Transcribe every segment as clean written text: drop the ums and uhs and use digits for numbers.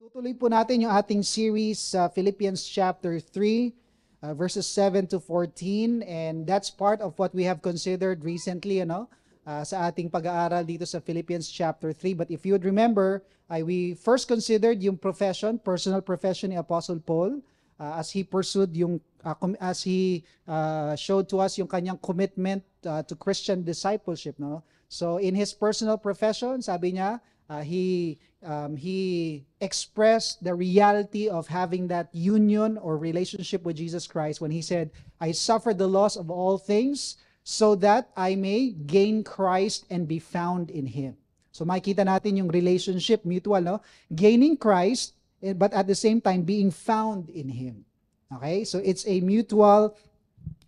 Tutuloy po natin yung ating series sa Philippians chapter 3, verses 7 to 14. And that's part of what we have considered recently, sa ating pag-aaral dito sa Philippians chapter 3. But if you would remember, we first considered yung personal profession ni Apostle Paul, as he pursued as he showed to us yung kanyang commitment to Christian discipleship, no? So in his personal profession, sabi niya, he expressed the reality of having that union or relationship with Jesus Christ when he said, I suffered the loss of all things so that I may gain Christ and be found in Him. So makikita natin yung relationship, mutual, no? Gaining Christ, but at the same time being found in Him. Okay? So it's a mutual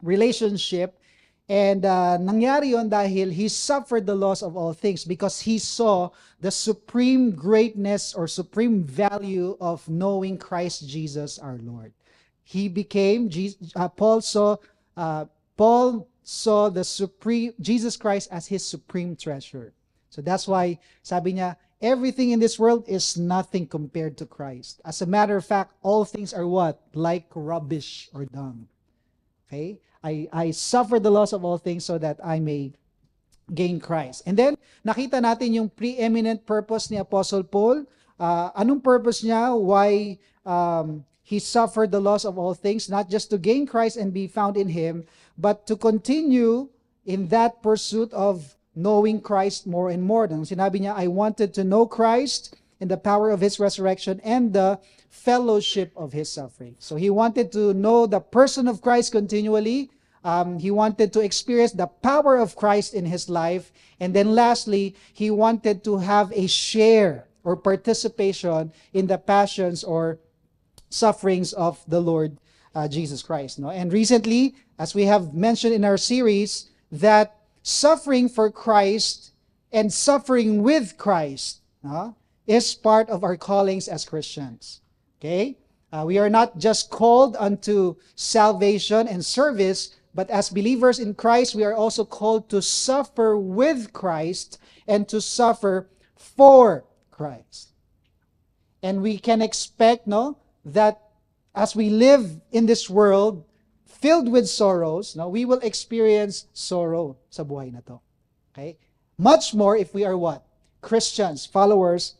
relationship. And nangyari yon dahil he suffered the loss of all things because he saw the supreme greatness or supreme value of knowing Christ Jesus our Lord. He became, Paul saw the supreme Jesus Christ as his supreme treasure. So that's why sabi niya, everything in this world is nothing compared to Christ. As a matter of fact, all things are what? Like rubbish or dung. Okay? I suffer the loss of all things so that I may gain Christ. And then, nakita natin yung preeminent purpose ni Apostle Paul. Anong purpose niya? Why he suffered the loss of all things, not just to gain Christ and be found in Him, but to continue in that pursuit of knowing Christ more and more. Nang sinabi niya, I wanted to know Christ in the power of His resurrection and the fellowship of His suffering. So he wanted to know the person of Christ continually. He wanted to experience the power of Christ in his life. And then lastly, he wanted to have a share or participation in the passions or sufferings of the Lord Jesus Christ. No? And recently, as we have mentioned in our series, that suffering for Christ and suffering with Christ is part of our callings as Christians. Okay? We are not just called unto salvation and service, but as believers in Christ, we are also called to suffer with Christ and to suffer for Christ. And we can expect, that as we live in this world filled with sorrows, we will experience sorrow sa buhay na to. Okay? Much more if we are what? Christians, followers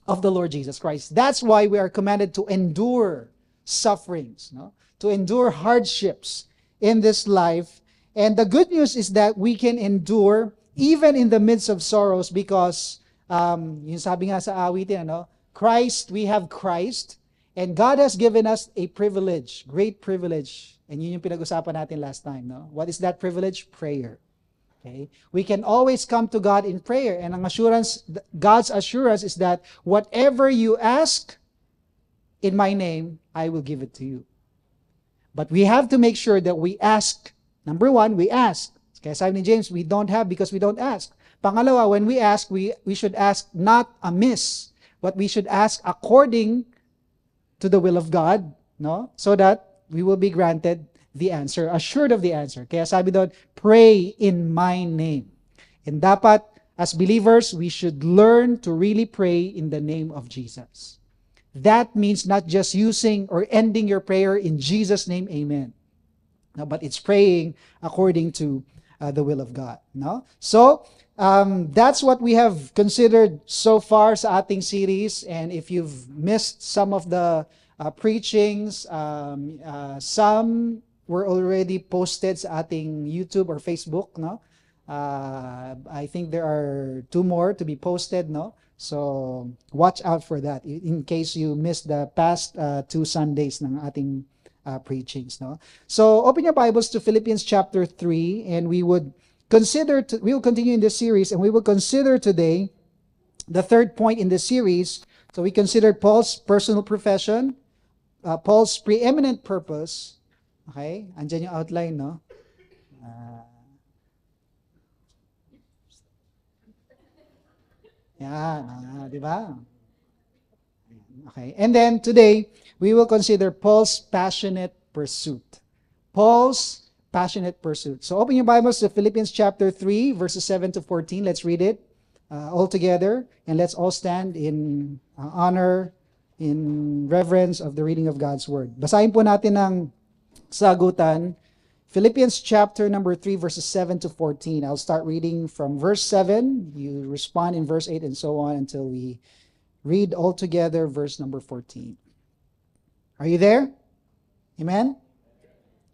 of the Lord Jesus Christ. That's why we are commanded to endure sufferings, to endure hardships in this life. And the good news is that we can endure even in the midst of sorrows because, yung sabi nga sa awitin, Christ, we have Christ, and God has given us a privilege, great privilege. And yun yung pinag-usapan natin last time. What is that privilege? Prayer. Okay? We can always come to God in prayer. And ang assurance, God's assurance is that whatever you ask in my name, I will give it to you. But we have to make sure that we ask. Number one, we ask. Kaya sabi ni James, we don't have because we don't ask. Pangalawa, when we ask, we should ask not amiss, but we should ask according to the will of God, so that we will be granted the answer, assured of the answer. Kaya sabi doon, pray in my name. And dapat, as believers, we should learn to really pray in the name of Jesus. That means not just using or ending your prayer in Jesus' name, amen. No, but it's praying according to the will of God. No? So, that's what we have considered so far sa ating series. And if you've missed some of the preachings, some were already posted sa ating YouTube or Facebook. I think there are 2 more to be posted. So, watch out for that in case you missed the past 2 Sundays ng ating preachings. So, open your Bibles to Philippians chapter 3, and we will continue in this series, and we will consider today the third point in this series. So, we considered Paul's personal profession, Paul's preeminent purpose. Okay? Andyan yung outline, Yan, di ba? Okay. And then today, we will consider Paul's passionate pursuit. Paul's passionate pursuit. So open your Bibles to Philippians chapter 3, verses 7 to 14. Let's read it all together. And let's all stand in honor in reverence of the reading of God's Word. Basahin po natin ang sagutan. Philippians chapter number 3, verses 7 to 14. I'll start reading from verse 7. You respond in verse 8 and so on until we read all together verse number 14. Are you there? Amen?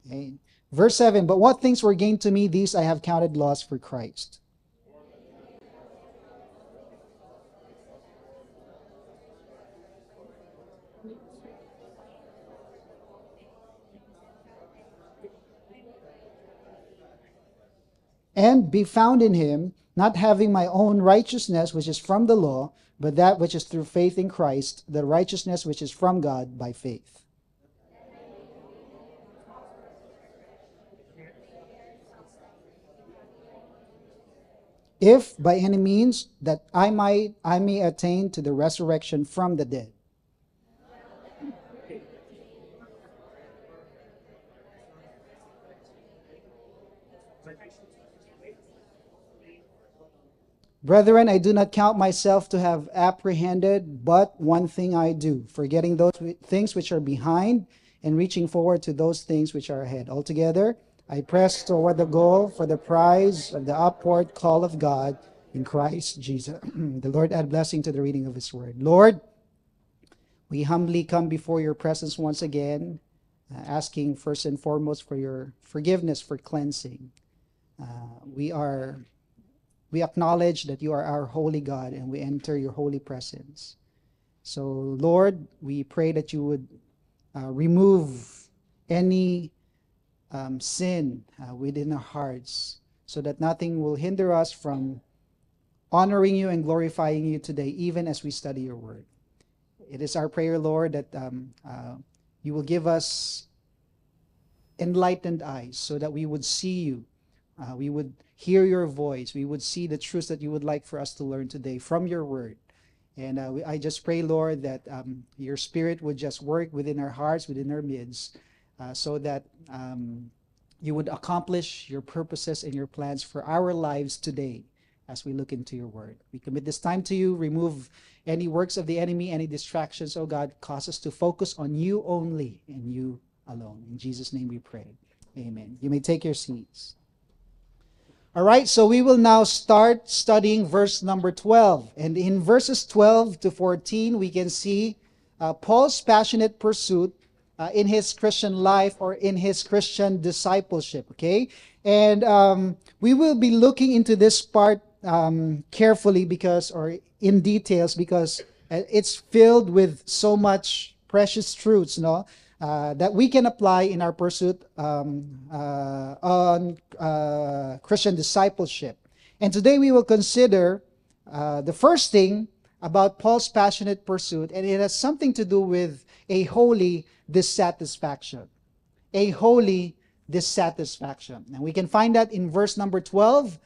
Okay. Verse 7, but what things were gained to me, these I have counted loss for Christ. And be found in him, not having my own righteousness, which is from the law, but that which is through faith in Christ, the righteousness which is from God by faith. If by any means that I may attain to the resurrection from the dead. Brethren, I do not count myself to have apprehended, but one thing I do, forgetting those things which are behind and reaching forward to those things which are ahead. Altogether, I press toward the goal for the prize of the upward call of God in Christ Jesus. The Lord add blessing to the reading of His Word. Lord, we humbly come before your presence once again, asking first and foremost for your forgiveness, for cleansing. We acknowledge that you are our holy God and we enter your holy presence. So, Lord, we pray that you would remove any sin within our hearts so that nothing will hinder us from honoring you and glorifying you today, even as we study your word. It is our prayer, Lord, that you will give us enlightened eyes so that we would see you. We would hear your voice. We would see the truths that you would like for us to learn today from your word. And I just pray, Lord, that your Spirit would just work within our hearts, within our midst, so that you would accomplish your purposes and your plans for our lives today as we look into your word. We commit this time to you. Remove any works of the enemy, any distractions, oh God. Cause us to focus on you only and you alone. In Jesus' name we pray. Amen. You may take your seats. All right, so we will now start studying verse number 12. And in verses 12 to 14, we can see Paul's passionate pursuit in his Christian life or in his Christian discipleship, okay? And we will be looking into this part carefully or in details because it's filled with so much precious truths, no? That we can apply in our pursuit on Christian discipleship. And today we will consider the first thing about Paul's passionate pursuit, and it has something to do with a holy dissatisfaction. A holy dissatisfaction. And we can find that in verse number 12,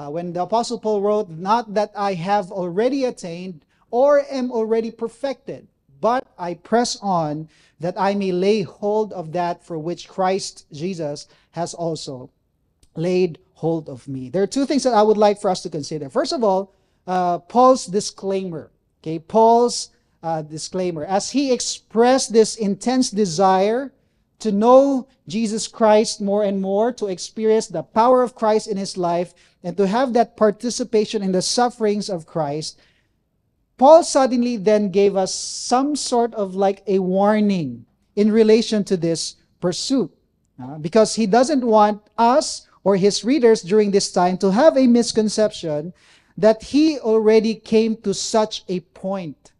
when the Apostle Paul wrote, "Not that I have already attained or am already perfected, but I press on that I may lay hold of that for which Christ Jesus has also laid hold of me." There are two things that I would like for us to consider. First of all, Paul's disclaimer. Okay, Paul's disclaimer. As he expressed this intense desire to know Jesus Christ more and more, to experience the power of Christ in his life, and to have that participation in the sufferings of Christ, Paul suddenly then gave us some sort of like a warning in relation to this pursuit. Because he doesn't want us or his readers during this time to have a misconception that he already came to such a point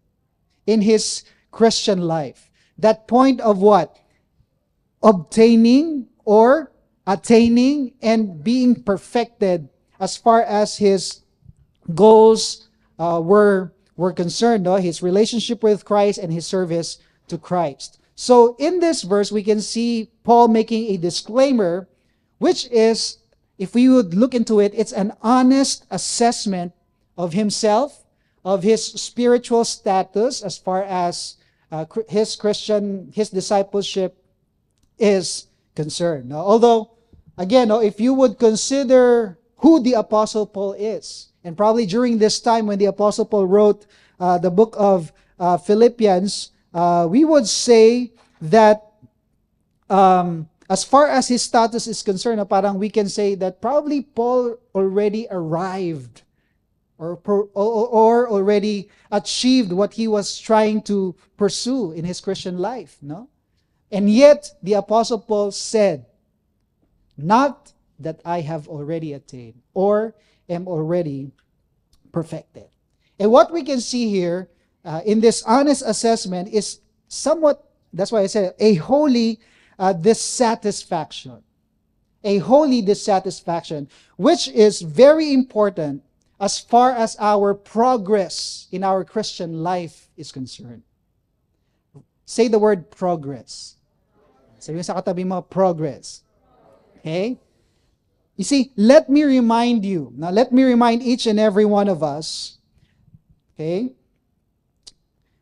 in his Christian life. That point of what? Obtaining or attaining and being perfected as far as his goals were concerned, his relationship with Christ and his service to Christ. So in this verse, we can see Paul making a disclaimer, which is, if we would look into it, it's an honest assessment of himself, of his spiritual status as far as his discipleship is concerned. Now, although, again, if you would consider who the Apostle Paul is, and probably during this time when the Apostle Paul wrote the book of Philippians, we would say that as far as his status is concerned, parang we can say that probably Paul already arrived or already achieved what he was trying to pursue in his Christian life, no? And yet, the Apostle Paul said, not that I have already attained or am already perfected. And what we can see here in this honest assessment is somewhat, that's why I said, a holy dissatisfaction. A holy dissatisfaction, which is very important as far as our progress in our Christian life is concerned. Say the word progress. Sabi mo sa katabi mo, progress. Okay? You see, let me remind each and every one of us, okay,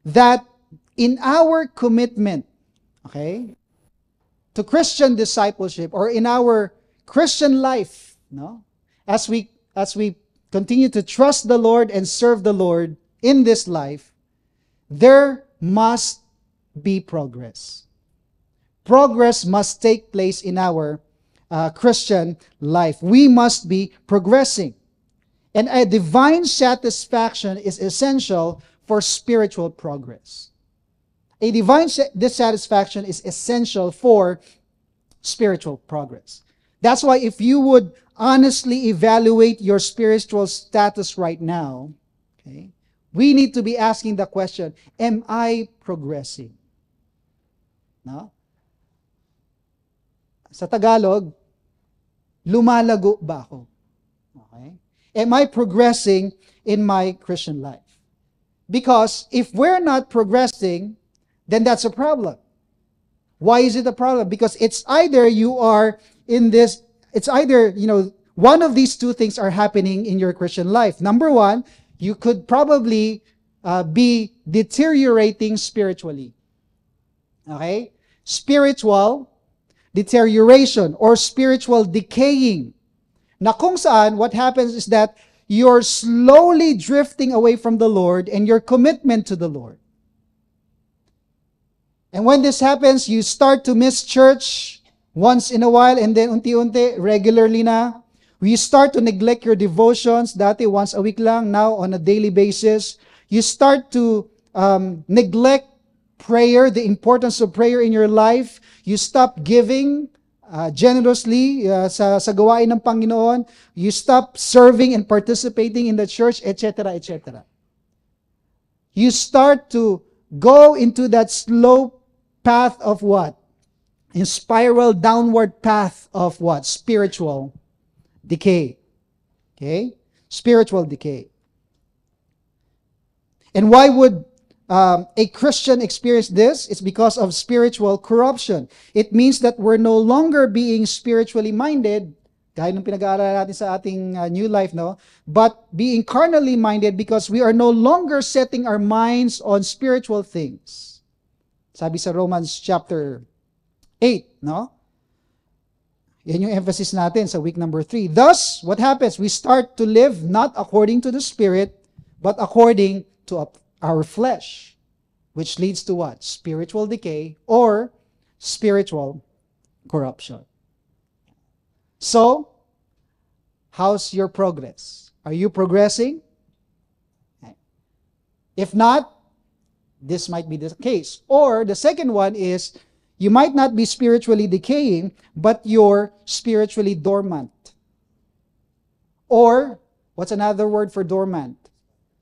that in our commitment, okay, to Christian discipleship or in our Christian life, no, as we continue to trust the Lord and serve the Lord in this life, there must be progress. Progress must take place in our Christian life. We must be progressing. And a divine satisfaction is essential for spiritual progress. A divine dissatisfaction is essential for spiritual progress. That's why if you would honestly evaluate your spiritual status right now, okay, we need to be asking the question, am I progressing? No? Sa Tagalog, lumalago ba ako? Okay? Am I progressing in my Christian life? Because if we're not progressing, then that's a problem. Why is it a problem? Because it's either you are in this, it's either, one of these two things are happening in your Christian life. Number one, you could probably be deteriorating spiritually. Okay? Spiritual deterioration or spiritual decaying. Na kung saan, what happens is that you're slowly drifting away from the Lord and your commitment to the Lord. And when this happens, you start to miss church once in a while and then unti-unti, regularly na. You start to neglect your devotions, dati once a week lang, now on a daily basis. You start to neglect prayer, the importance of prayer in your life. You stop giving generously sa gawain ng Panginoon. You stop serving and participating in the church, etc., etc. You start to go into that slow path of what? In spiral downward path of what? Spiritual decay. Okay? Spiritual decay. And why would a Christian experience this? It's because of spiritual corruption. It means that we're no longer being spiritually minded, gaya ng pinag-aaralan natin sa ating new life, no? But being carnally minded because we are no longer setting our minds on spiritual things. Sabi sa Romans chapter 8, no? Yan yung emphasis natin sa week number 3. Thus, what happens? We start to live not according to the Spirit, but according to our flesh, which leads to what? Spiritual decay or spiritual corruption. So, how's your progress? Are you progressing? If not, this might be the case. Or the second one is, you might not be spiritually decaying, but you're spiritually dormant. Or, what's another word for dormant?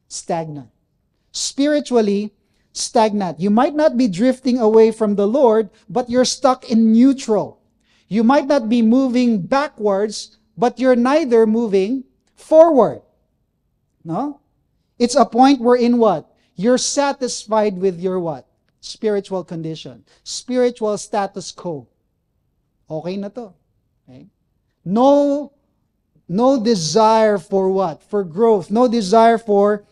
Stagnant. Spiritually stagnant. You might not be drifting away from the Lord, but you're stuck in neutral. You might not be moving backwards, but you're neither moving forward. No? It's a point wherein what? You're satisfied with your what? Spiritual condition. Spiritual status quo. Okay na to. Okay? No desire for what? For growth. No desire for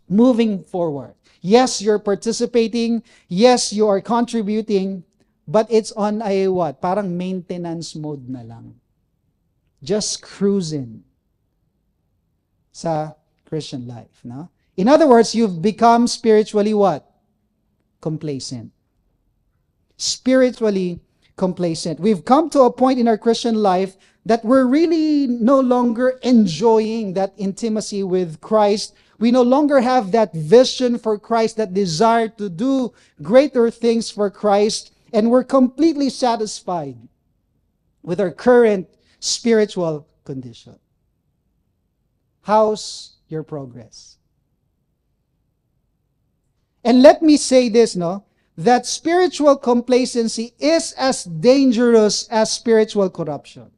moving forward. Yes, you're participating. Yes, you are contributing. But it's on a what? Parang maintenance mode na lang. Just cruising sa Christian life. No? In other words, you've become spiritually what? complacent. Spiritually complacent. We've come to a point in our Christian life that we're really no longer enjoying that intimacy with Christ. We no longer have that vision for Christ, that desire to do greater things for Christ, and we're completely satisfied with our current spiritual condition. How's your progress? And let me say this, that spiritual complacency is as dangerous as spiritual corruption.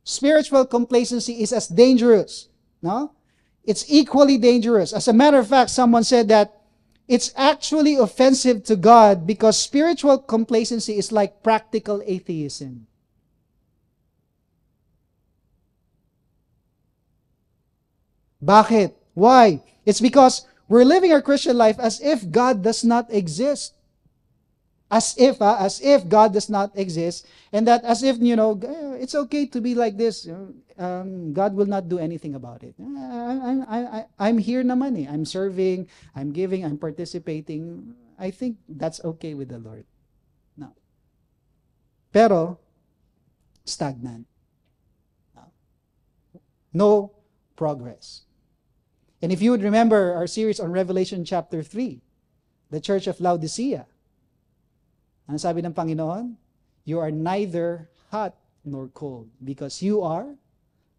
Spiritual complacency is as dangerous, It's equally dangerous. As a matter of fact, someone said that it's actually offensive to God because spiritual complacency is like practical atheism. Bakit? Why? It's because we're living our Christian life as if God does not exist. As if God does not exist, and that as if, it's okay to be like this. God will not do anything about it. I'm here naman eh. I'm serving, I'm giving, I'm participating. I think that's okay with the Lord. No. Pero, stagnant. No progress. And if you would remember our series on Revelation chapter 3, the church of Laodicea, ano sabi ng Panginoon? You are neither hot nor cold because you are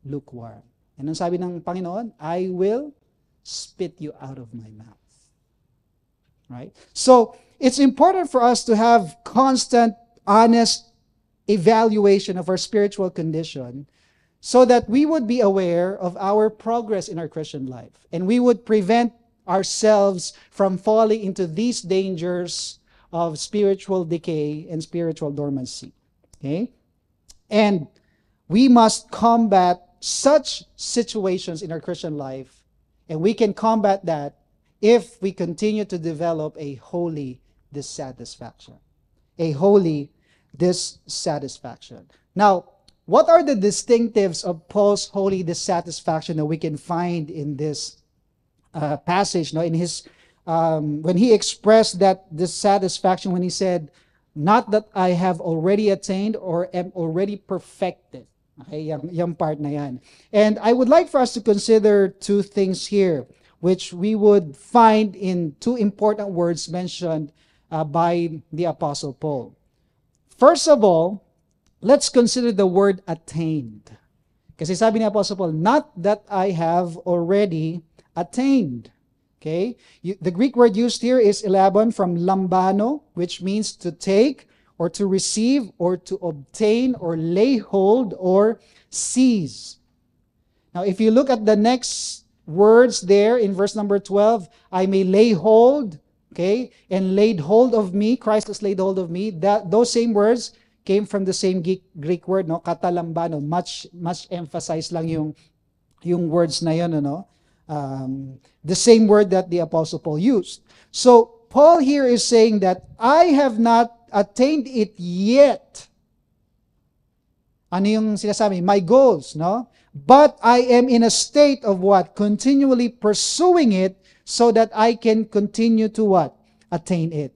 lukewarm. And ano sabi ng Panginoon? I will spit you out of my mouth. Right? So, it's important for us to have constant, honest evaluation of our spiritual condition so that we would be aware of our progress in our Christian life. And we would prevent ourselves from falling into these dangers of spiritual decay and spiritual dormancy. Okay? And we must combat such situations in our Christian life, and we can combat that if we continue to develop a holy dissatisfaction. A holy dissatisfaction. Now, what are the distinctives of Paul's holy dissatisfaction that we can find in this passage? In his when he expressed that dissatisfaction, when he said, not that I have already attained or am already perfected. Okay, yung part na yan. And I would like for us to consider two things here, which we would find in two important words mentioned by the Apostle Paul. First of all, let's consider the word attained. Kasi sabi ni Apostle Paul, not that I have already attained. Okay? The Greek word used here is elabon from lambano, which means to take or to receive or to obtain or lay hold or seize. Now, if you look at the next words there in verse number 12, I may lay hold, okay, and laid hold of me, Christ has laid hold of me. Those same words came from the same Greek word, katalambano. Much emphasized lang yung words na yun, the same word that the Apostle Paul used. So, Paul here is saying that I have not attained it yet. Ano yung sinasabi? My goals, But I am in a state of what? Continually pursuing it so that I can continue to what? Attain it.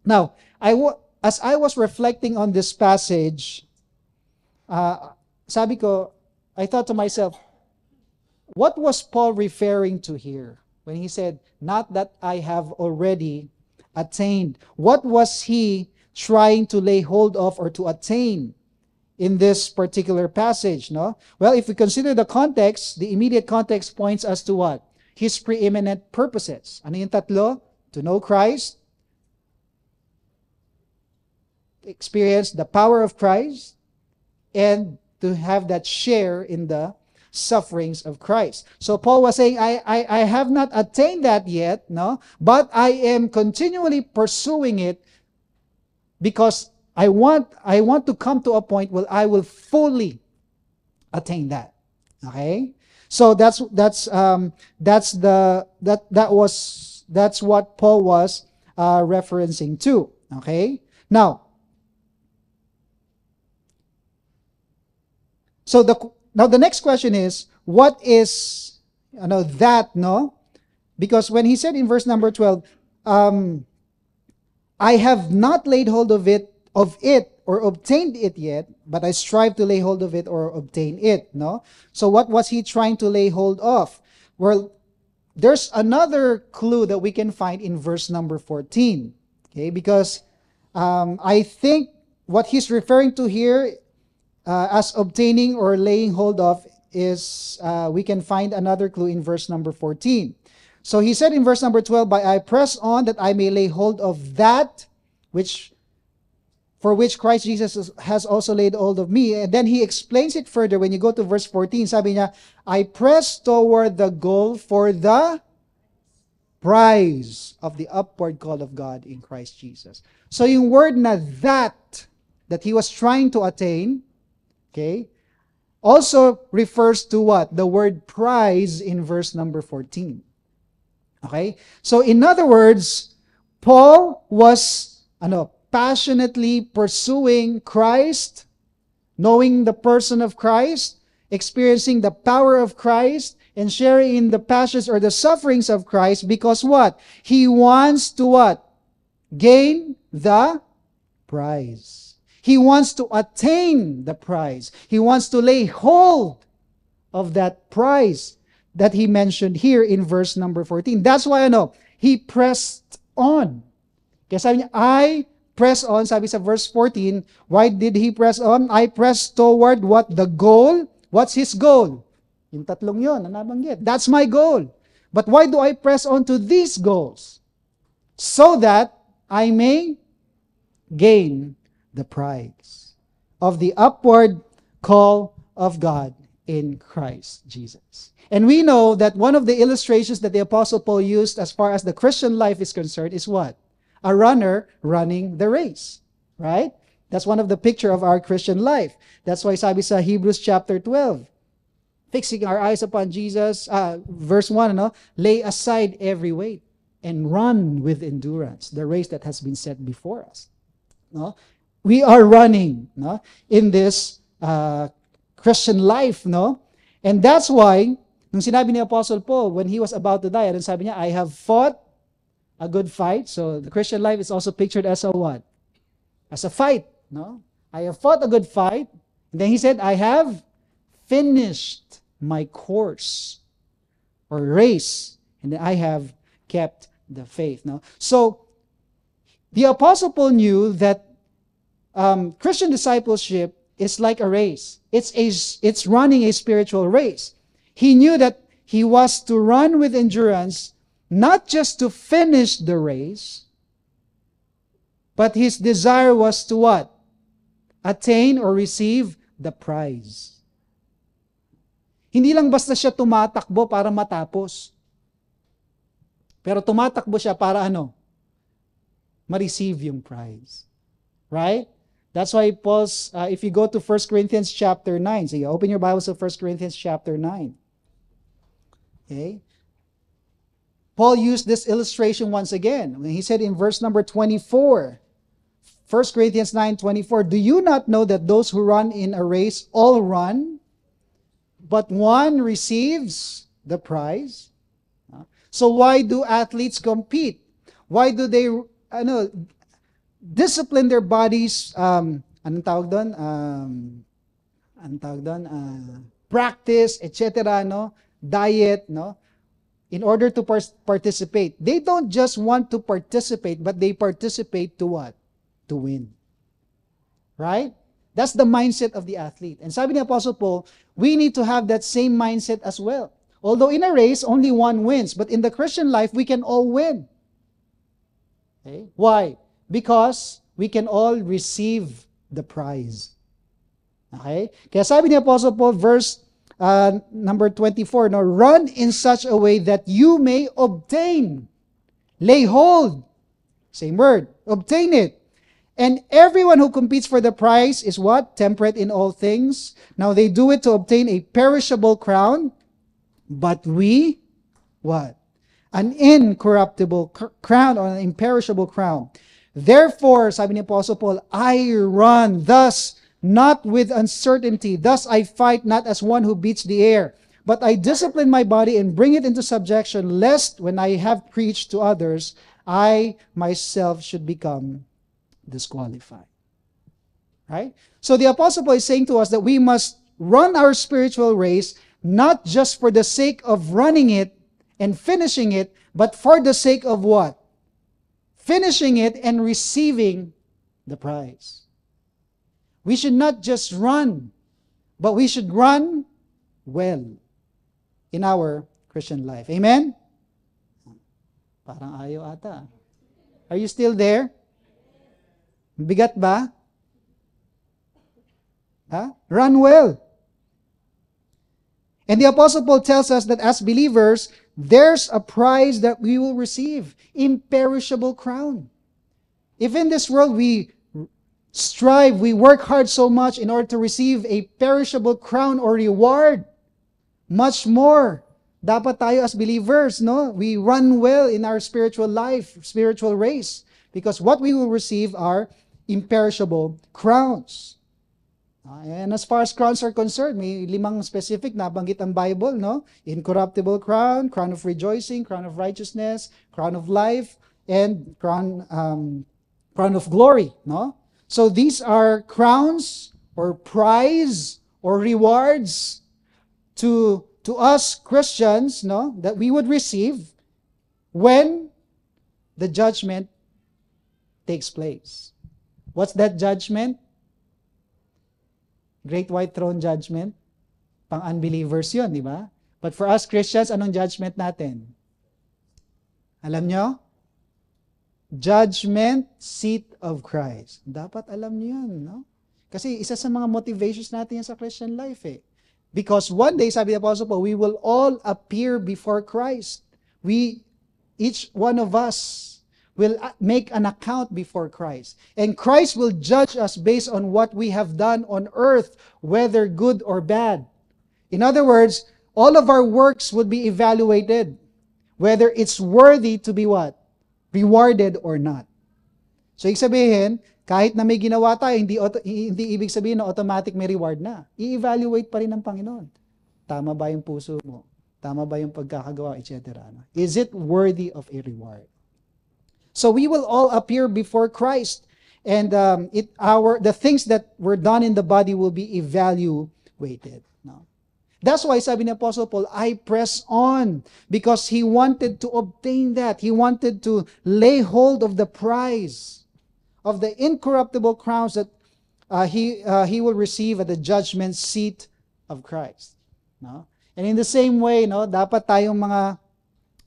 Now, as I was reflecting on this passage, sabi ko, I thought to myself, what was Paul referring to here when he said, not that I have already attained? What was he trying to lay hold of or to attain in this particular passage? Well, if we consider the context, the immediate context points us to what? His preeminent purposes. Ano yung tatlo? To know Christ, experience the power of Christ, and to have that share in the sufferings of Christ. So Paul was saying, I have not attained that yet, but I am continually pursuing it because I want to come to a point where I will fully attain that. Okay? So that's what Paul was referencing to. Okay? Now the next question is, what is that, Because when he said in verse number 12, I have not laid hold of it, or obtained it yet, but I strive to lay hold of it or obtain it. No? So what was he trying to lay hold of? Well, there's another clue that we can find in verse number 14. Okay, because I think what he's referring to here as obtaining or laying hold of is, we can find another clue in verse number 14. So he said in verse number 12, "But I press on that I may lay hold of that which for which Christ Jesus has also laid hold of me." And then he explains it further when you go to verse 14. Sabi niya, "I press toward the goal for the prize of the upward call of God in Christ Jesus." So yung word na that he was trying to attain, okay, also refers to what? The word prize in verse number 14. Okay? So in other words, Paul was passionately pursuing Christ, knowing the person of Christ, experiencing the power of Christ, and sharing in the passions or the sufferings of Christ, because what? He wants to what? Gain the prize. He wants to attain the prize. He wants to lay hold of that prize that he mentioned here in verse number 14. That's why he pressed on. Kaya sabi niya, I press on, sabi sa verse 14, why did he press on? I press toward what? The goal. What's his goal? Yung tatlong yun, na nabanggit. That's my goal. But why do I press on to these goals? So that I may gain the prize of the upward call of God in Christ Jesus. And we know that one of the illustrations that the Apostle Paul used as far as the Christian life is concerned is what? A runner running the race. Right? That's one of the picture of our Christian life. That's why sabi sa Hebrews chapter 12, fixing our eyes upon Jesus, verse 1, lay aside every weight and run with endurance the race that has been set before us. No? We are running in this Christian life. No? And that's why, nung sinabi ni Apostle Paul, when he was about to die, anong sabi niya? I have fought a good fight. So the Christian life is also pictured as a what? As a fight. No? I have fought a good fight. And then he said, I have finished my course or race. And then I have kept the faith. No? So the Apostle Paul knew that Christian discipleship is like a race. It's running a spiritual race. He knew that he was to run with endurance, not just to finish the race, but his desire was to what? Attain or receive the prize. Hindi lang basta siya tumatakbo para matapos. Pero tumatakbo siya para ma-receive yung prize. Right? That's why Paul's, if you go to 1 Corinthians chapter 9, so you open your Bibles to 1 Corinthians chapter 9. Okay? Paul used this illustration once again. When he said in verse number 24, 1 Corinthians 9:24, do you not know that those who run in a race all run, but one receives the prize? So why do athletes compete? Why do they discipline their bodies? Anong tawag doon? Practice, etc. Diet, in order to participate. They don't just want to participate, but they participate to what? To win. Right? That's the mindset of the athlete. And sabi ni Apostle Paul, we need to have that same mindset as well. Although in a race, only one wins. But in the Christian life, we can all win. Okay? Why? Because we can all receive the prize. Okay? Kaya sabi ni Apostle Paul, verse number 24, now run in such a way that you may obtain. Lay hold. Same word. Obtain it. And everyone who competes for the prize is what? Temperate in all things. Now they do it to obtain a perishable crown. But we, what? An incorruptible crown or an imperishable crown. Therefore, sabi ni Apostle Paul, I run thus, not with uncertainty. Thus I fight not as one who beats the air, but I discipline my body and bring it into subjection, lest when I have preached to others, I myself should become disqualified. Right? So the Apostle Paul is saying to us that we must run our spiritual race not just for the sake of running it and finishing it, but for the sake of what? Finishing it and receiving the prize. We should not just run, but we should run well in our Christian life. Amen? Parang ayaw ata. Are you still there? Bigat ba? Run well. And the Apostle Paul tells us that as believers, there's a prize that we will receive. Imperishable crown. If in this world we strive, we work hard so much in order to receive a perishable crown or reward, much more, dapat tayo as believers, no? We run well in our spiritual life, spiritual race, because what we will receive are imperishable crowns. And as far as crowns are concerned, may 5 specific na banggit ang Bible, no? Incorruptible crown, crown of rejoicing, crown of righteousness, crown of life, and crown of glory, no? So these are crowns or prize or rewards to us Christians, no, that we would receive when the judgment takes place. What's that judgment? Great White Throne Judgment. Pang unbelievers yun, di ba? But for us Christians, anong judgment natin? Alam nyo? Judgment Seat of Christ. Dapat alam nyo yun, no? Kasi isa sa mga motivations natin yan sa Christian life eh. Because one day, sabi the Apostle Paul, we will all appear before Christ. Each one of us will make an account before Christ. And Christ will judge us based on what we have done on earth, whether good or bad. In other words, all of our works would be evaluated, whether it's worthy to be what? Rewarded or not. So, ibig sabihin, kahit na may ginawa tayo, hindi ibig sabihin na automatic may reward na. I-evaluate pa rin ng Panginoon. Tama ba yung puso mo? Tama ba yung pagkakagawa, etc. Is it worthy of a reward? So we will all appear before Christ, and the things that were done in the body will be evaluated. No? That's why sabi ni Apostle Paul, I press on, because he wanted to obtain that. He wanted to lay hold of the prize of the incorruptible crowns that he will receive at the judgment seat of Christ. No? And in the same way, no, dapat tayong mga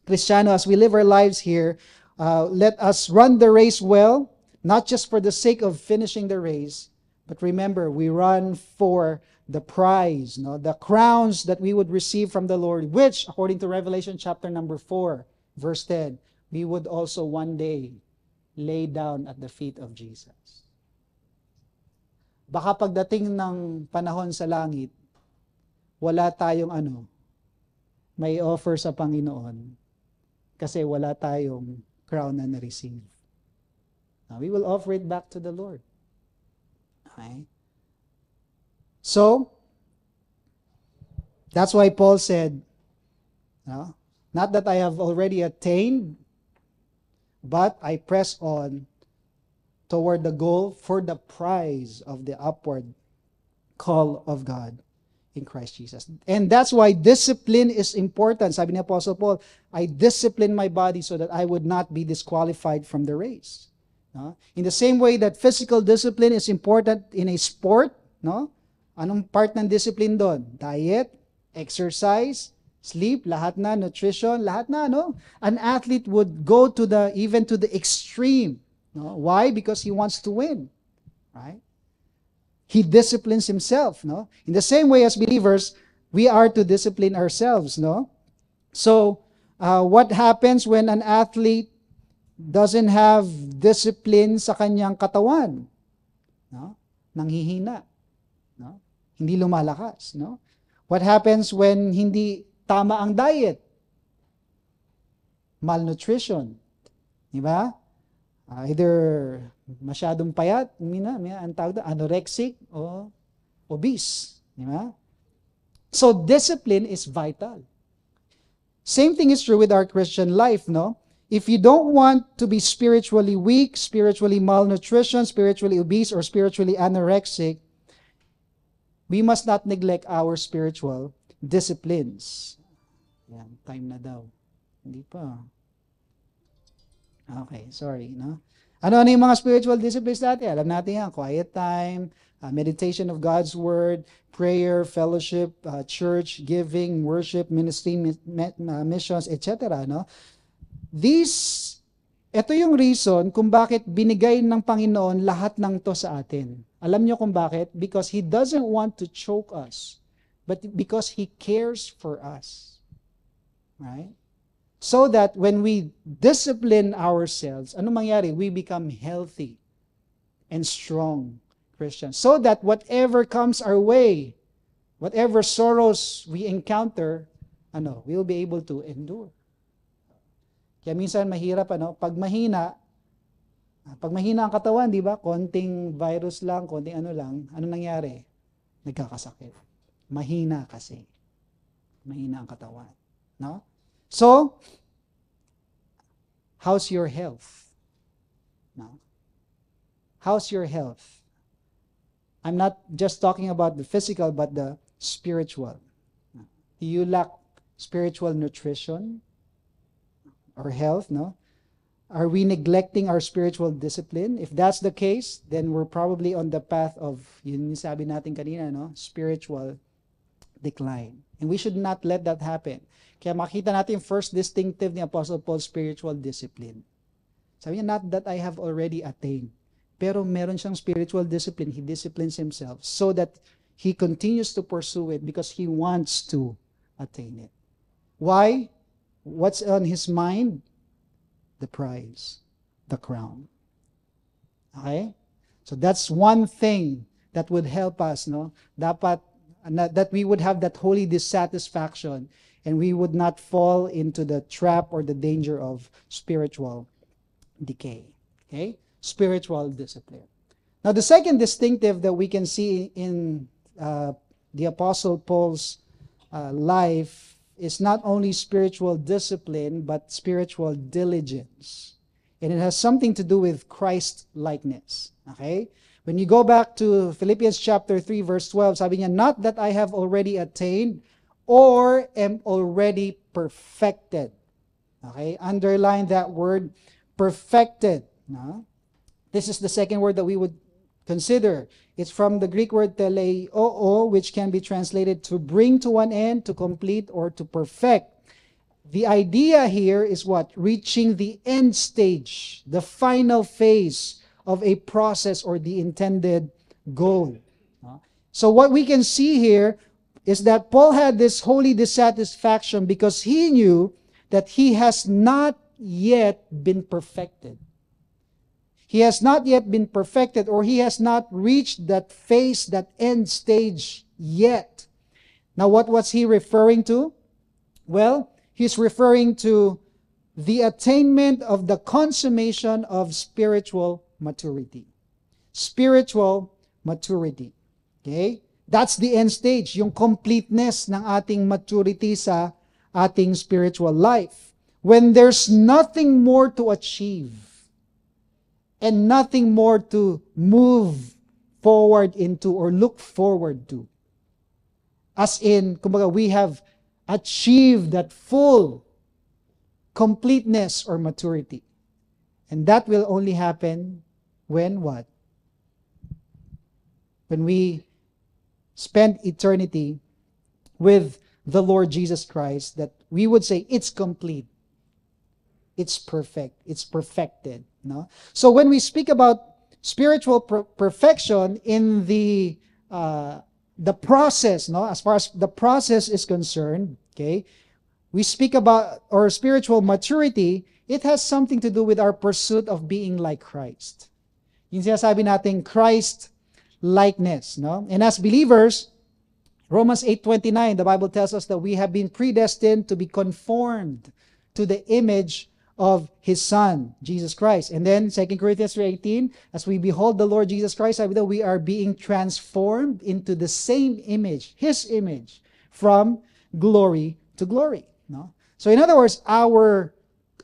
Kristiyano, as we live our lives here, let us run the race well, not just for the sake of finishing the race, but remember, we run for the prize, no? The crowns that we would receive from the Lord, which, according to Revelation chapter number 4, verse 10, we would also one day lay down at the feet of Jesus. Baka pagdating ng panahon sa langit, wala tayong may offer sa Panginoon kasi wala tayong crown na na-receive. We will offer it back to the Lord. Okay? So, that's why Paul said, not that I have already attained, but I press on toward the goal for the prize of the upward call of God in Christ Jesus. And that's why discipline is important. Sabi ni Apostle Paul, I discipline my body so that I would not be disqualified from the race. No? In the same way that physical discipline is important in a sport, no? Anong part ng discipline doon? Diet, exercise, sleep, lahat na, nutrition, lahat na, no? An athlete would go to even to the extreme. No? Why? Because he wants to win. Right? He disciplines himself, no? In the same way as believers, we are to discipline ourselves, no? So, what happens when an athlete doesn't have discipline sa kanyang katawan? No? Nanghihina, no? Hindi lumalakas, no? What happens when hindi tama ang diet? Malnutrition. Di ba? Either masyadong payat, ang tawag doon, anorexic o obese. Di ba? So discipline is vital. Same thing is true with our Christian life, no? if you don't want to be spiritually weak, spiritually malnutrition, spiritually obese, or spiritually anorexic, we must not neglect our spiritual disciplines. Yan, time na daw. Hindi pa. Okay, sorry, no? Ano yung mga spiritual disciplines natin? Alam natin yan, quiet time, meditation of God's Word, prayer, fellowship, church, giving, worship, ministry, missions, etc. No? Ito yung reason kung bakit binigay ng Panginoon lahat ng to sa atin. Alam niyo kung bakit? Because He doesn't want to choke us, but because He cares for us. Right? So that when we discipline ourselves, ano mangyari? We become healthy and strong Christians. So that whatever comes our way, whatever sorrows we encounter, we'll be able to endure. Kaya minsan mahirap, pag mahina ang katawan, di ba? Konting virus lang, konting ano nangyari? Nagkakasakit. Mahina kasi. Mahina ang katawan. No? So, how's your health? No? How's your health? I'm not just talking about the physical, but the spiritual. Do you lack spiritual nutrition or health? No? Are we neglecting our spiritual discipline? If that's the case, then we're probably on the path of, yun yung sabi natin kanina, no? Spiritual decline. And we should not let that happen. Kaya makita natin first distinctive ni Apostle Paul's spiritual discipline. Sabi niya, not that I have already attained. Pero meron siyang spiritual discipline. He disciplines himself so that he continues to pursue it because he wants to attain it. Why? What's on his mind? The prize, the crown. Okay? So that's one thing that would help us, no? Dapat that we would have that holy dissatisfaction and we would not fall into the trap or the danger of spiritual decay. Okay? Spiritual discipline. Now, the second distinctive that we can see in the Apostle Paul's life is not only spiritual discipline, but spiritual diligence. And it has something to do with Christ-likeness. Okay? When you go back to Philippians chapter 3, verse 12, sabi niya, not that I have already attained or am already perfected. Okay? Underline that word, perfected. No? This is the second word that we would consider. It's from the Greek word teleoo, which can be translated to bring to an end, to complete, or to perfect. The idea here is what? Reaching the end stage, the final phase of a process or the intended goal. So what we can see here is that Paul had this holy dissatisfaction because he knew that he has not yet been perfected. He has not yet been perfected, or he has not reached that phase, that end stage yet. Now, what was he referring to? Well, he's referring to the attainment of the consummation of spiritual maturity. Spiritual maturity. Okay? That's the end stage, yung completeness ng ating maturity sa ating spiritual life. When there's nothing more to achieve, and nothing more to move forward into or look forward to. As in, kumbaga, we have achieved that full completeness or maturity. And that will only happen when what? When we spend eternity with the Lord Jesus Christ, that we would say, it's complete. It's perfect. It's perfected. No? So when we speak about spiritual perfection in the process, no, as far as the process is concerned, okay, we speak about our spiritual maturity. It has something to do with our pursuit of being like Christ. Yung sinasabi natin Christ likeness, no? And as believers, Romans 8:29, the Bible tells us that we have been predestined to be conformed to the image of His Son, Jesus Christ. And then 2 Corinthians 3:18, as we behold the Lord Jesus Christ, we are being transformed into the same image, His image, from glory to glory. No? So in other words, our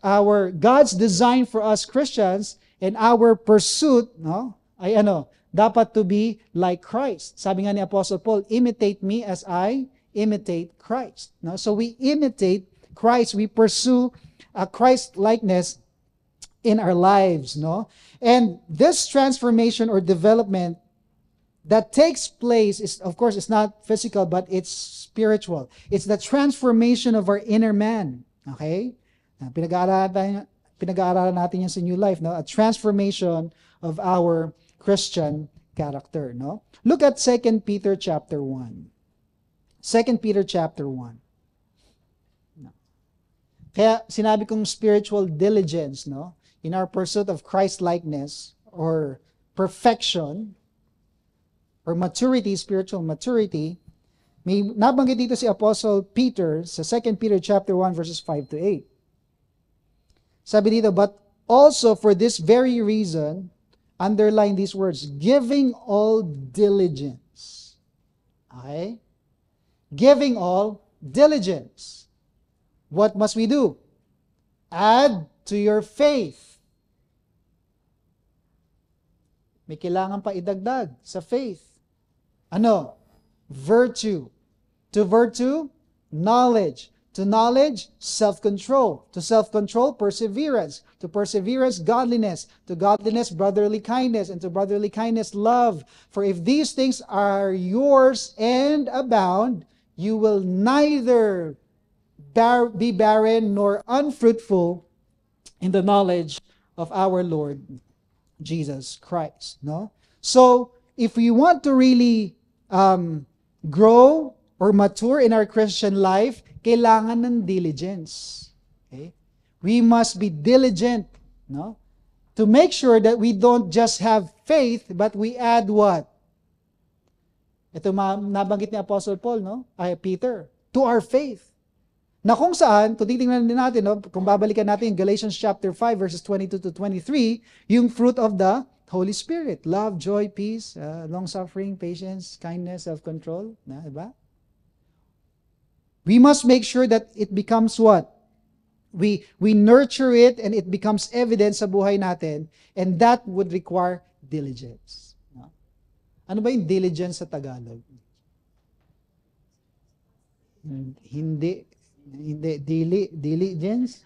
our God's design for us Christians and our pursuit, no, ay dapat to be like Christ. Sabi nga ni Apostle Paul, imitate me as I imitate Christ. No? So we imitate Christ, we pursue a Christ likeness in our lives, no? And this transformation or development that takes place is, of course, it's not physical, but it's spiritual. It's the transformation of our inner man. Okay? Pinag-aaralan natin yan sa New Life, no? A transformation of our Christian character, no? Look at 2 Peter chapter 1. 2 Peter chapter 1. No. Kaya sinabi kong spiritual diligence, no? In our pursuit of Christ-likeness or perfection or maturity, spiritual maturity, may nabanggit dito si Apostle Peter sa 2 Peter chapter 1 verses 5 to 8. Sabi dito, but also for this very reason, underline these words, giving all diligence. Okay? Giving all diligence. What must we do? Add to your faith. May kailangan pa idagdag sa faith. Ano? Virtue. To virtue, knowledge. To knowledge, self-control. To self-control, perseverance. To perseverance, godliness. To godliness, brotherly kindness. And to brotherly kindness, love. For if these things are yours and abound, you will neither be barren nor unfruitful in the knowledge of our Lord Jesus Christ. No? So, if we want to really grow or mature in our Christian life, kailangan ng diligence. Okay? We must be diligent, no? To make sure that we don't just have faith, but we add what? Ito nabanggit ni Apostle Paul, no? Ay, Peter, to our faith. Na kung saan, kung titingnan din natin, no? Kung babalikan natin yung Galatians chapter 5 verses 22 to 23, yung fruit of the Holy Spirit. Love, joy, peace, long-suffering, patience, kindness, self-control. Diba? We must make sure that it becomes what? We nurture it and it becomes evident sa buhay natin, and that would require diligence. No? Ano ba yung diligence sa Tagalog? Hindi, diligence?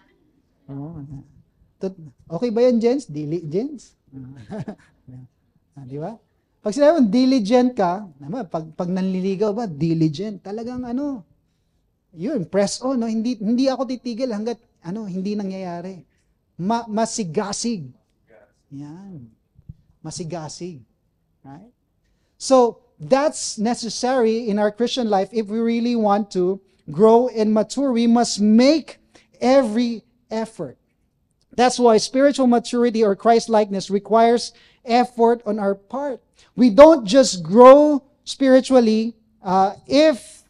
Okay ba yan, Jens? Diligence? Di ba? Pag sinabi mong diligent ka, pag nanliligaw ba, diligent. Talagang yun, press on. No? Hindi ako titigil hanggat hindi nangyayari. Masigasig. Yan. Masigasig. Right? So, that's necessary in our Christian life if we really want to grow and mature. We must make every effort. That's why spiritual maturity or Christ-likeness requires effort on our part. We don't just grow spiritually if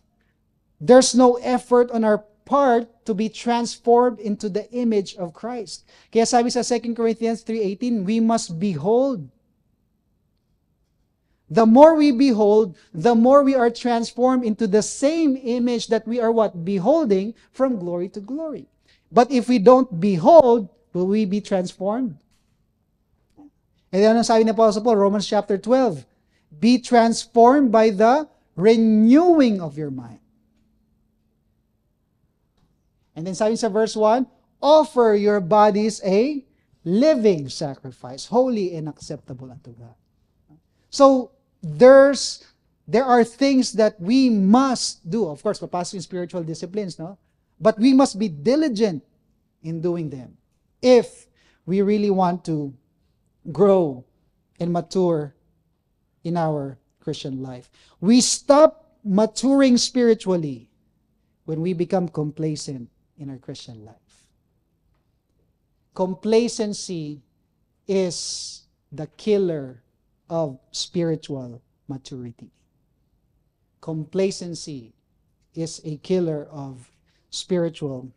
there's no effort on our part to be transformed into the image of Christ. Kaya sabi sa 2 Corinthians 3:18, we must behold. The more we behold, the more we are transformed into the same image that we are what? Beholding from glory to glory. But if we don't behold, will we be transformed? And then sabi ni Apostle Paul, Romans chapter 12, be transformed by the renewing of your mind. And then sabi sa verse 1, offer your bodies a living sacrifice, holy and acceptable unto God. So, there are things that we must do. Of course, papasok yung spiritual disciplines, no? But we must be diligent in doing them if we really want to grow and mature in our Christian life. We stop maturing spiritually when we become complacent in our Christian life. Complacency is the killer of spiritual maturity. Complacency is a killer of spiritual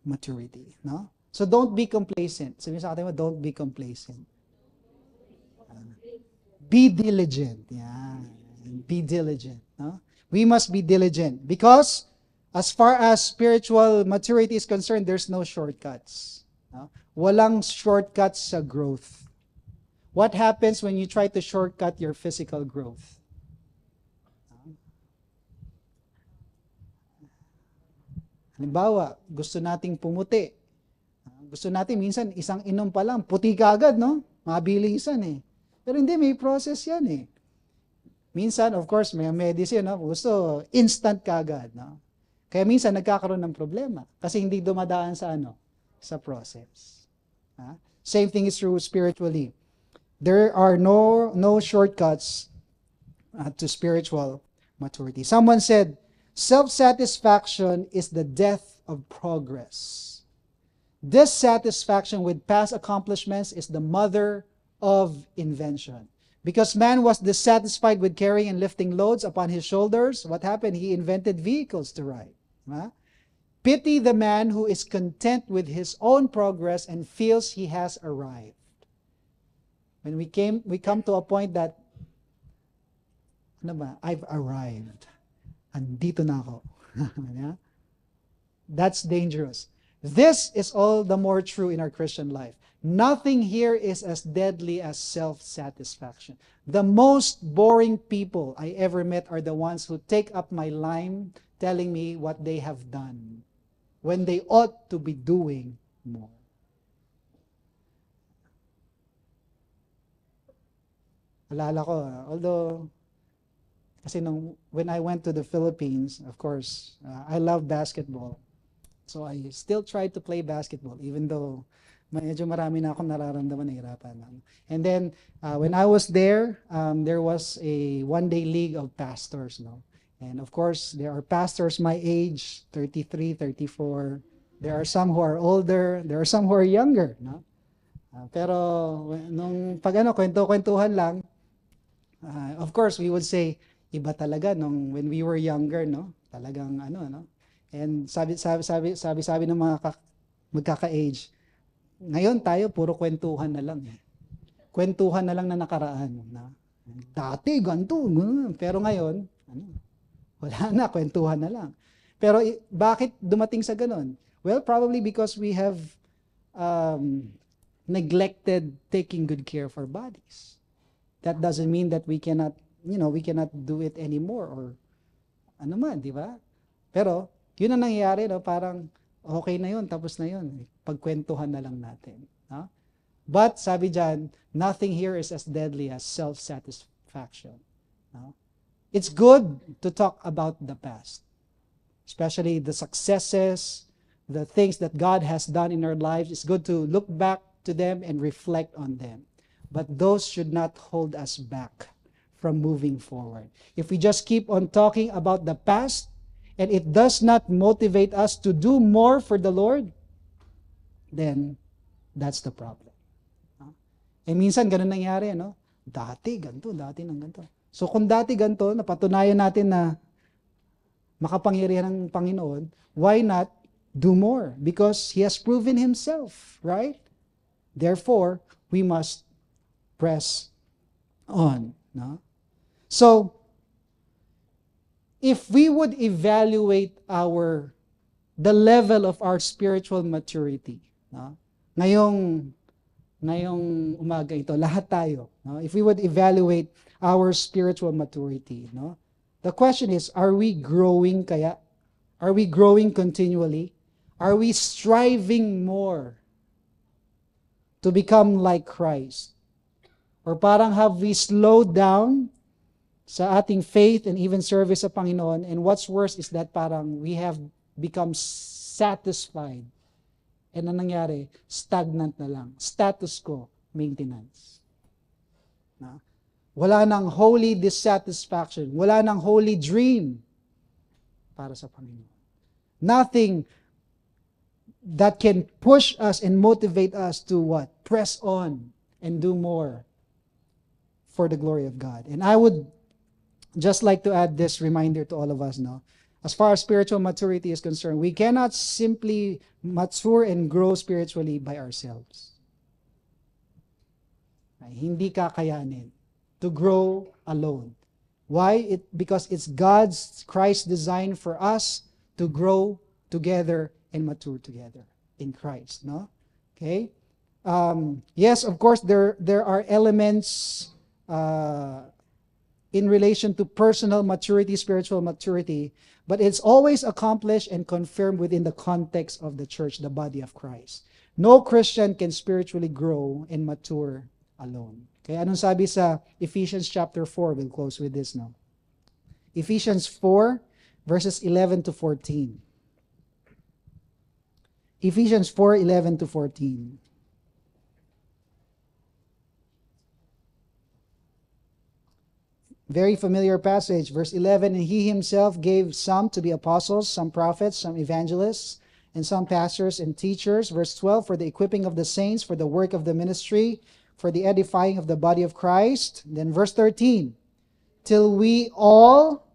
maturity. No? So don't be complacent. Sabi sa atin mo, don't be complacent. Be diligent. Yeah. Be diligent. No? We must be diligent because as far as spiritual maturity is concerned, there's no shortcuts. No? Walang shortcuts sa growth. What happens when you try to shortcut your physical growth? Halimbawa, gusto nating pumuti. Gusto natin minsan isang inom pa lang, puti ka agad, no? Mabilisan eh. Pero hindi, may process yan eh. Minsan, of course, may medicine, no? Gusto instant ka agad, no? Kaya minsan nagkakaroon ng problema kasi hindi dumadaan sa ano, sa process. Same thing is true spiritually. There are no shortcuts to spiritual maturity. Someone said, self-satisfaction is the death of progress. Dissatisfaction with past accomplishments is the mother of invention. Because man was dissatisfied with carrying and lifting loads upon his shoulders, what happened? He invented vehicles to ride. Pity the man who is content with his own progress and feels he has arrived. When we come to a point that, I've arrived. Andito na ako. That's dangerous. This is all the more true in our Christian life. Nothing here is as deadly as self-satisfaction. The most boring people I ever met are the ones who take up my line telling me what they have done when they ought to be doing more. Alala ko, although, kasi when I went to the Philippines, of course, I love basketball. So I still try to play basketball, even though medyo marami na akong nararamdaman, nahirapan lang. And then, when I was there was a one-day league of pastors, no? And of course, there are pastors my age, 33, 34. There are some who are older, there are some who are younger, no? Pero nung kwento-kwentuhan lang, of course, we would say, iba talaga when we were younger, no? Talagang no? And sabi ng mga magkaka-age, ngayon tayo puro kwentuhan na lang. Kwentuhan na lang na nakaraan. Dati, ganito. Pero ngayon, wala na, kwentuhan na lang. Pero bakit dumating sa ganon? Well, probably because we have neglected taking good care of our bodies. That doesn't mean that we cannot do it anymore or ano man, di ba? Pero, yun ang nangyayari, no? Parang, okay na yun, tapos na yun. Pagkwentuhan na lang natin. No? But, sabi dyan, nothing here is as deadly as self-satisfaction. No? It's good to talk about the past, especially the successes, the things that God has done in our lives. It's good to look back to them and reflect on them. But those should not hold us back from moving forward. If we just keep on talking about the past, and it does not motivate us to do more for the Lord, then that's the problem. Minsan ganun nangyari, no? Dati nang ganito. So kung dati ganito, napatunayan natin na makapangyarihan ng Panginoon, why not do more? Because He has proven Himself, right? Therefore, we must press on. No? So, if we would evaluate the level of our spiritual maturity, no? Ngayong umaga ito, lahat tayo, no? If we would evaluate our spiritual maturity, no? The question is, are we growing kaya? Are we growing continually? Are we striving more to become like Christ? Or parang have we slowed down sa ating faith and even service sa Panginoon, and what's worse is that parang we have become satisfied. And ang nangyari, stagnant na lang. Status quo, maintenance. Wala nang holy dissatisfaction. Wala nang holy dream para sa Panginoon. Nothing that can push us and motivate us to what? Press on and do more for the glory of God. And I would just like to add this reminder to all of us, no? As far as spiritual maturity is concerned, we cannot simply mature and grow spiritually by ourselves. Hindi kakayanin to grow alone. Why? Because it's Christ's design for us to grow together and mature together in Christ, no? Okay? Yes, of course, there are elements in relation to personal maturity, spiritual maturity, but it's always accomplished and confirmed within the context of the church, the body of Christ. No Christian can spiritually grow and mature alone. Okay, anong sabi sa Ephesians chapter 4? We'll close with this now. Ephesians 4, verses 11 to 14. Ephesians 4, 11 to 14. Very familiar passage, verse 11, and he himself gave some to be apostles, some prophets, some evangelists, and some pastors and teachers. Verse 12, for the equipping of the saints, for the work of the ministry, for the edifying of the body of Christ. Then verse 13, till we all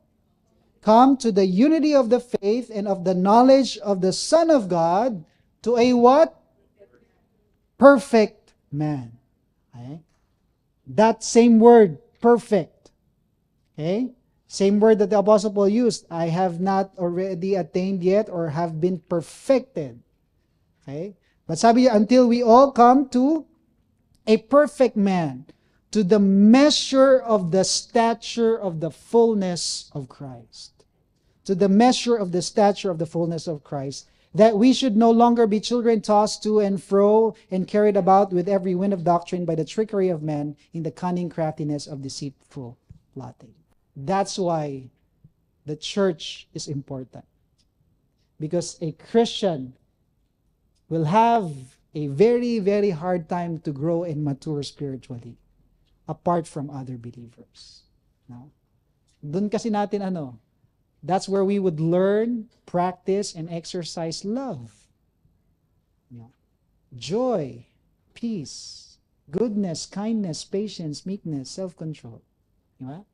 come to the unity of the faith and of the knowledge of the Son of God, to a what? Perfect man. Okay? That same word, perfect. Okay? Same word that the Apostle Paul used. I have not already attained yet or have been perfected. Okay? But sabi niya, until we all come to a perfect man, to the measure of the stature of the fullness of Christ. To the measure of the stature of the fullness of Christ. That we should no longer be children tossed to and fro and carried about with every wind of doctrine by the trickery of men in the cunning craftiness of deceitful plotting. That's why the church is important. Because a Christian will have a very, very hard time to grow and mature spiritually apart from other believers. No? Doon kasi natin that's where we would learn, practice, and exercise love. Joy, peace, goodness, kindness, patience, meekness, self-control. Diba?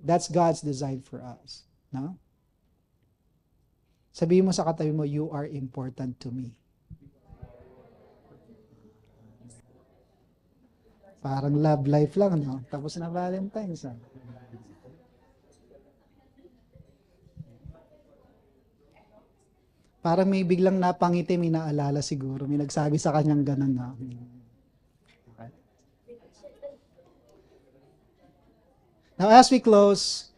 That's God's design for us. No? Sabihin mo sa katabi mo, you are important to me. Parang love life lang, no? Tapos na Valentine's. Parang may biglang napangiti, may naalala siguro. May nagsabi sa kanyang ganun na. Okay. Now as we close,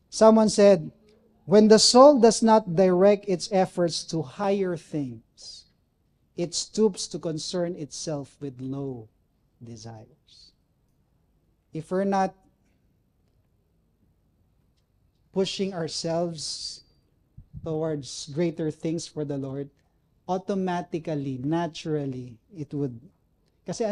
someone said, when the soul does not direct its efforts to higher things, it stoops to concern itself with low desires. If we're not pushing ourselves towards greater things for the Lord, automatically, naturally, it would, kasi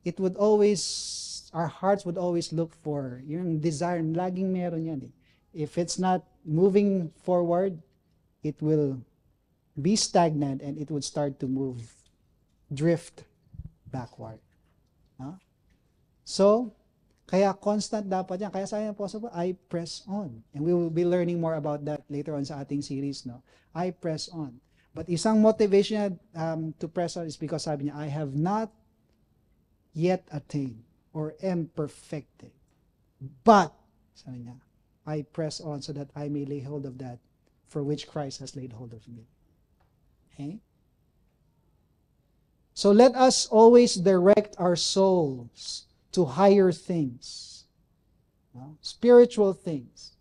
it would always, our hearts would always look for, yung desire, laging meron yan eh. If it's not moving forward, it will be stagnant and it would start to move, drift backward. Huh? So, kaya constant dapat yan. Kaya sabi ng Apostle Paul, I press on. And we will be learning more about that later on sa ating series. No? I press on. But isang motivation to press on is because sabi niya, I have not yet attained or am perfected. But, sabi niya, I press on so that I may lay hold of that for which Christ has laid hold of me. Okay? So let us always direct our souls to higher things. No? Spiritual things.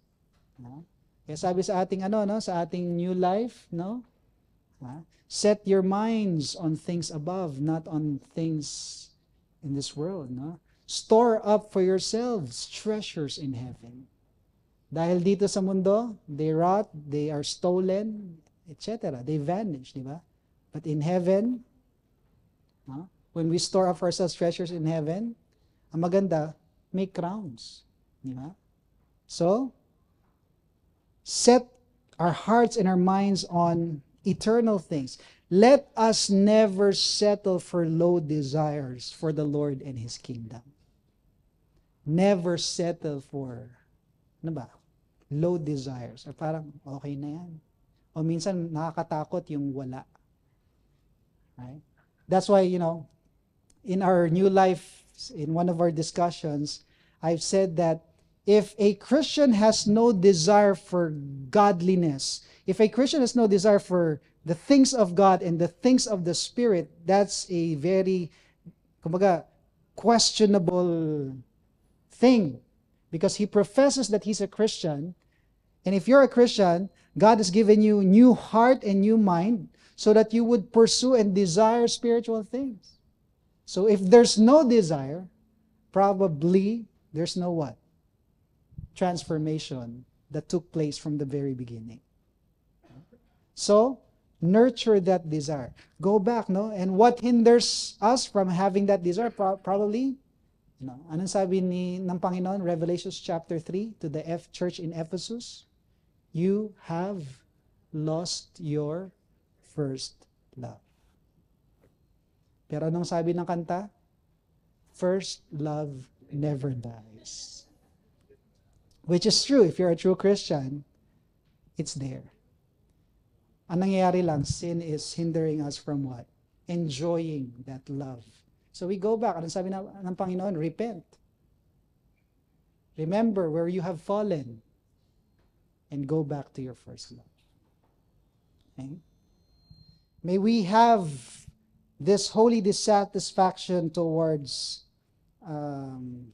No? Kaya sabi sa ating sa ating new life, no? Set your minds on things above, not on things in this world, no? Store up for yourselves treasures in heaven. Dahil dito sa mundo, they rot, they are stolen, etc. They vanish, di ba? But in heaven, when we store up for ourselves treasures in heaven, ang maganda, may crowns. Di ba? So, set our hearts and our minds on eternal things. Let us never settle for low desires for the Lord and His kingdom. Never settle for, low desires. Or parang, okay na yan. O minsan, nakakatakot yung wala. Right? That's why, in our new life, in one of our discussions, I've said that if a Christian has no desire for godliness, if a Christian has no desire for the things of God and the things of the Spirit, that's a very, kumbaga, questionable thing. Because he professes that he's a Christian, and if you're a Christian, God has given you new heart and new mind so that you would pursue and desire spiritual things. So if there's no desire, probably there's no what? Transformation that took place from the very beginning. So, nurture that desire. Go back, no? And what hinders us from having that desire? Probably, anong sabi ng Panginoon, Revelation chapter 3 to the church in Ephesus? You have lost your first love. Pero anong sabi ng kanta? First love never dies. Which is true. If you're a true Christian, it's there. Ang nangyayari lang, sin is hindering us from what? Enjoying that love. So we go back. Anong sabi ng Panginoon? Repent. Remember where you have fallen. And go back to your first love. Okay? May we have this holy dissatisfaction towards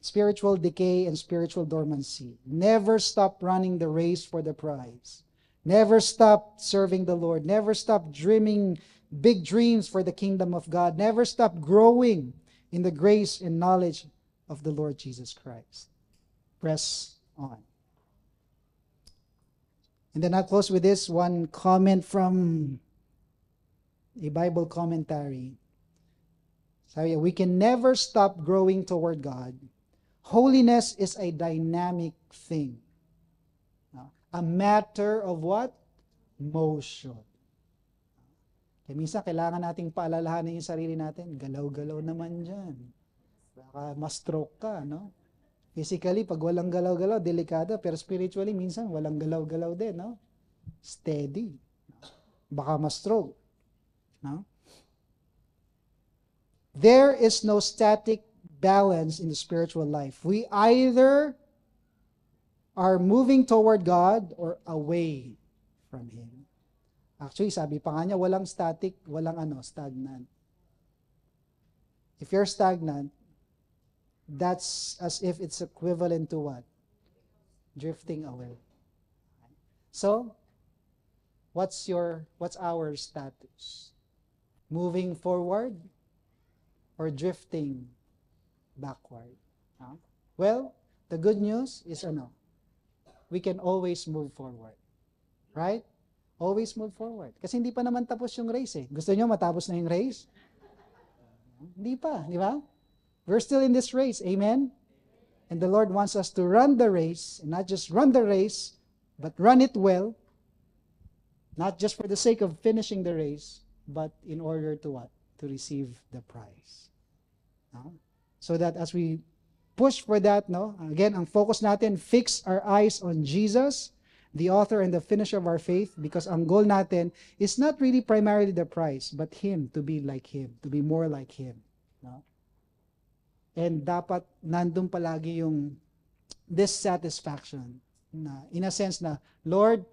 spiritual decay and spiritual dormancy. Never stop running the race for the prize. Never stop serving the Lord. Never stop dreaming big dreams for the kingdom of God. Never stop growing in the grace and knowledge of the Lord Jesus Christ. Press on. And then I'll close with this one comment from a Bible commentary. Sabi, we can never stop growing toward God. Holiness is a dynamic thing. A matter of what? Motion. Kaya minsan kailangan nating paalalahanin yung sarili natin. Galaw-galaw naman dyan. Baka ma-stroke ka, no? Physically, pag walang galaw-galaw, delikado. Pero spiritually, minsan walang galaw-galaw din, no? Steady. Baka ma-stroke. No? There is no static balance in the spiritual life. We either are moving toward God or away from Him. Actually, sabi pa nga niya, walang static, walang stagnant. If you're stagnant, that's as if it's equivalent to what? Drifting away. So, what's our status? Moving forward or drifting backward? Well, the good news is we can always move forward. Right? Always move forward. Kasi hindi pa naman tapos yung race eh. Gusto nyo matapos na yung race? Hindi pa, di ba? We're still in this race. Amen? And the Lord wants us to run the race, and not just run the race, but run it well. Not just for the sake of finishing the race, but in order to what? To receive the prize. So that as we push for that, again, ang focus natin, fix our eyes on Jesus, the author and the finisher of our faith, because ang goal natin is not really primarily the prize, but Him, to be like Him, to be more like Him. And dapat nandun palagi yung dissatisfaction, na, in a sense na, Lord,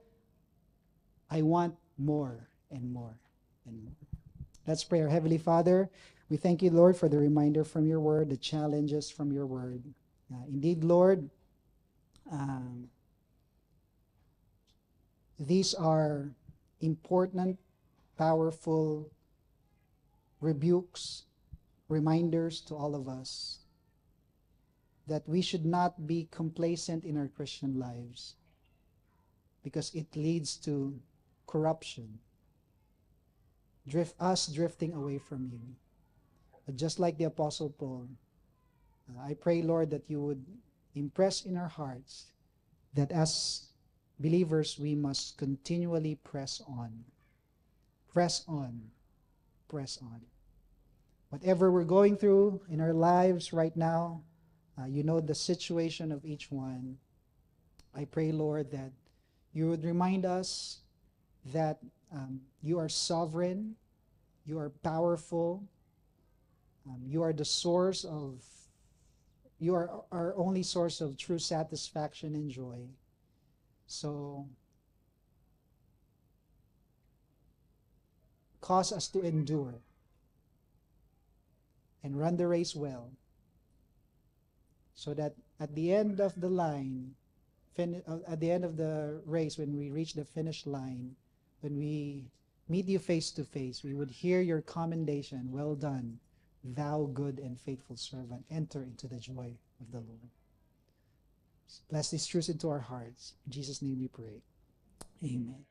I want more and more and more. Let's pray. Our Heavenly Father, we thank you, Lord, for the reminder from your word, the challenges from your word. Indeed, Lord, these are important, powerful rebukes, reminders to all of us that we should not be complacent in our Christian lives because it leads to corruption, drifting away from you. But just like the Apostle Paul, I pray, Lord, that you would impress in our hearts that as believers, we must continually press on. Press on. Press on. Whatever we're going through in our lives right now, you know the situation of each one. I pray, Lord, that you would remind us that you are sovereign, you are powerful, you are the source of You are our only source of true satisfaction and joy. So, cause us to endure and run the race well, so that at the end of the line, at the end of the race, when we reach the finish line, when we meet you face to face, we would hear your commendation, "Well done, thou good and faithful servant. Enter into the joy of the Lord." Bless these truths into our hearts. In Jesus' name we pray. Amen.